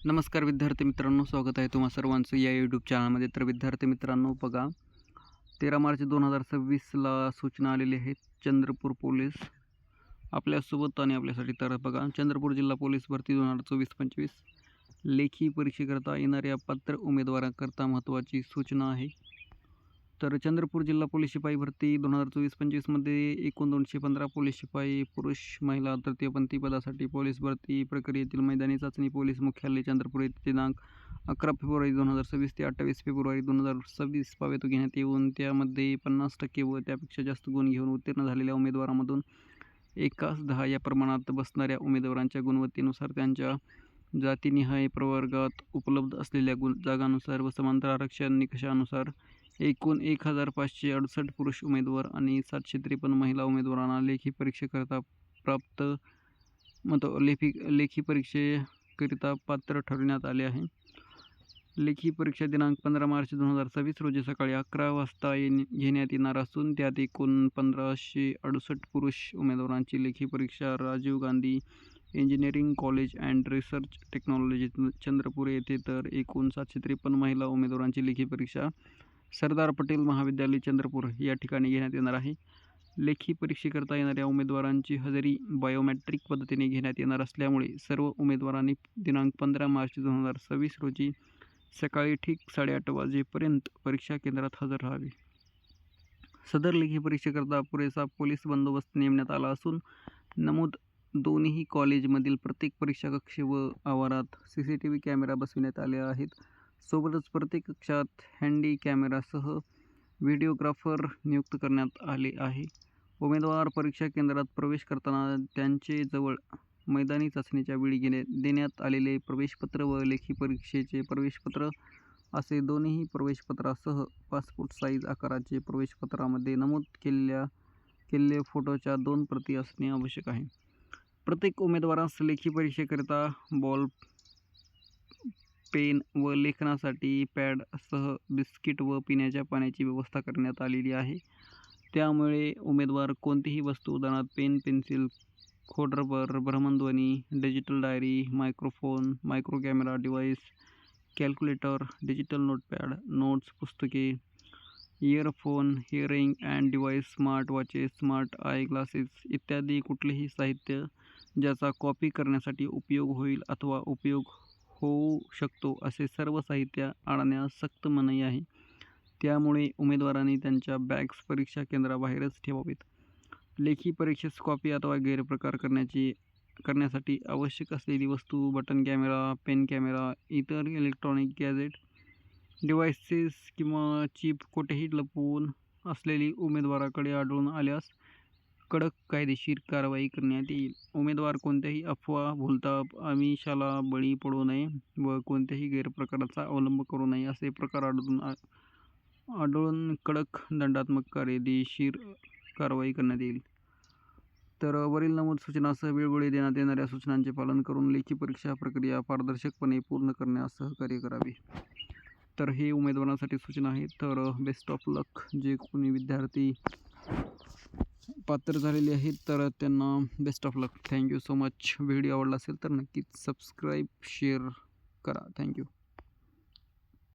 नमस्कार विद्यार्थी मित्रांनो, स्वागत आहे तुम्हा सर्वांचं या यूट्यूब चॅनलमध्ये. तर विद्यार्थी मित्रांनो बघा, 13 मार्च 2026ला सूचना आलेली आहे चंद्रपूर पोलीस आपल्यासोबत आणि आपल्यासाठी. तर बघा, चंद्रपूर जिल्हा पोलीस भरती 2024-25 लेखी परीक्षेकरता येणाऱ्या पात्र उमेदवारांकरता महत्त्वाची सूचना आहे. तर चंद्रपूर जिल्हा पोलीस शिपाई भरती 2024-25मध्ये एकूण 215 पोलीस शिपाई पुरुष महिला तृतीयपंथी पदासाठी पोलीस भरती प्रक्रियेतील मैदानी चाचणी पोलीस मुख्यालय चंद्रपूर येथे दिनांक 11 फेब्रुवारी 2026 ते 28 फेब्रुवारी 2026 पावेतो घेण्यात येऊन त्यामध्ये 50% व त्यापेक्षा जास्त गुण घेऊन उत्तीर्ण झालेल्या उमेदवारांमधून 1:10 या प्रमाणात बसणाऱ्या उमेदवारांच्या गुणवत्तेनुसार त्यांच्या जातीनिहाय प्रवर्गात उपलब्ध असलेल्या जागांनुसार व समांतर आरक्षण निकषानुसार एकूण 1568 पुरुष उमेदवार आणि 753 महिला उमेदवारांना लेखी परीक्षेकरिता लेखी परीक्षेकरिता पात्र ठरविण्यात आले आहे. लेखी परीक्षा दिनांक 15 मार्च 2026 रोजी सकाळी 11 वाजता घेण्यात येणार असून त्यात एकूण 1568 पुरुष उमेदवारांची लेखी परीक्षा Rajiv Gandhi engineering college and research technology Chandrapur येथे, तर एकूण 753 महिला उमेदवारांची लेखी परीक्षा सरदार पटेल महाविद्यालय चंद्रपूर या ठिकाणी घेण्यात येणार आहे. लेखी परीक्षेकरता येणाऱ्या उमेदवारांची हजेरी बायोमेट्रिक पद्धतीने घेण्यात येणार असल्यामुळे सर्व उमेदवारांनी दिनांक 15 मार्च 2026 रोजी सकाळी ठीक 8:30 वाजेपर्यंत परीक्षा केंद्रात हजर राहावे. सदर लेखी परीक्षेकरता पुरेसा पोलीस बंदोबस्त नेमण्यात आला असून नमूद दोन्ही कॉलेजमधील प्रत्येक परीक्षा कक्ष व आवारात CCTV कॅमेरा बसविण्यात आले आहेत. सोबतच प्रत्येक कक्षात हँडी कॅमेरासह व्हिडिओग्राफर नियुक्त करण्यात आले आहे. उमेदवार परीक्षा केंद्रात प्रवेश करताना त्यांचे जवळ मैदानी चाचणीच्या वेळी देण्यात आलेले प्रवेशपत्र व लेखी परीक्षेचे प्रवेशपत्र असे दोन्ही प्रवेशपत्रासह पासपोर्ट साईज आकाराचे प्रवेशपत्रामध्ये नमूद केलेल्या फोटोच्या 2 प्रती असणे आवश्यक आहे. प्रत्येक उमेदवारास लेखी परीक्षेकरिता बॉल पेन व लेखनासाठी पॅडसह बिस्किट व पिण्याच्या पाण्याची व्यवस्था करण्यात आलेली आहे. त्यामुळे उमेदवार कोणतीही वस्तू उदाहरणार्थ पेन, पेन्सिल, खोडरबर, भ्रमणध्वनी, digital diary, microphone, micro camera device, calculator, digital notepad, notes, पुस्तके, earphone, hearing and device, smart watches, smart eye glasses इत्यादी कुठलेही साहित्य ज्याचा कॉपी करण्यासाठी उपयोग होईल अथवा उपयोग होऊ शकतो असे सर्व साहित्य आणण्यास सक्त मनाई आहे. त्यामुळे उमेदवारांनी त्यांच्या बॅग्स परीक्षा केंद्राबाहेरच ठेवावेत. लेखी परीक्षेस कॉपी अथवा गैरप्रकार करण्यासाठी आवश्यक असलेली वस्तू बटन कॅमेरा, पेन कॅमेरा, इतर इलेक्ट्रॉनिक गॅजेट डिव्हाइसेस किंवा चिप कोठेही लपवून असलेली उमेदवाराकडे आढळून आल्यास कडक कायदेशीर कारवाई करण्यात येईल. उमेदवार कोणत्याही अफवा, भूलथाप, आमिषाला बळी पडू नये व कोणत्याही गैरप्रकाराचा अवलंब करू नये. असे प्रकार आढळून कडक दंडात्मक कायदेशीर कारवाई करण्यात येईल. तर वरील नमूद सूचनासह वेळोवेळी देण्यात येणाऱ्या सूचनांचे पालन करून लेखी परीक्षा प्रक्रिया पारदर्शकपणे पूर्ण करण्यास सहकार्य करावे. तर हे उमेदवारांसाठी सूचना आहे. तर बेस्ट ऑफ लक. जे कोणी विद्यार्थी पात्र झालेले आहेत तर त्यांना best of luck. Thank you so much. Video आवडला असेल तर नक्कीच सबस्क्राईब, शेअर करा. थँक्यू.